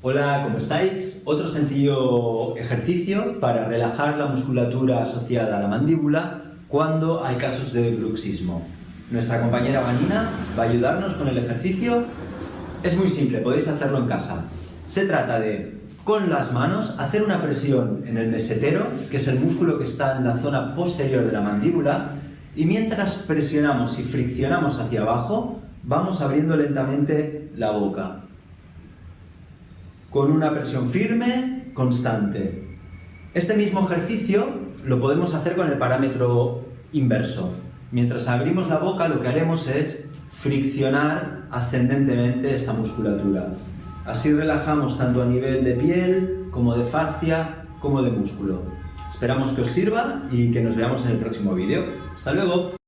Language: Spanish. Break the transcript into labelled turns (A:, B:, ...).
A: Hola, ¿cómo estáis? Otro sencillo ejercicio para relajar la musculatura asociada a la mandíbula cuando hay casos de bruxismo. Nuestra compañera Vanina va a ayudarnos con el ejercicio. Es muy simple, podéis hacerlo en casa. Se trata de, con las manos, hacer una presión en el mesetero, que es el músculo que está en la zona posterior de la mandíbula, y mientras presionamos y friccionamos hacia abajo, vamos abriendo lentamente la boca, con una presión firme, constante. Este mismo ejercicio lo podemos hacer con el parámetro inverso. Mientras abrimos la boca, lo que haremos es friccionar ascendentemente esta musculatura. Así relajamos tanto a nivel de piel, como de fascia, como de músculo. Esperamos que os sirva y que nos veamos en el próximo vídeo. ¡Hasta luego!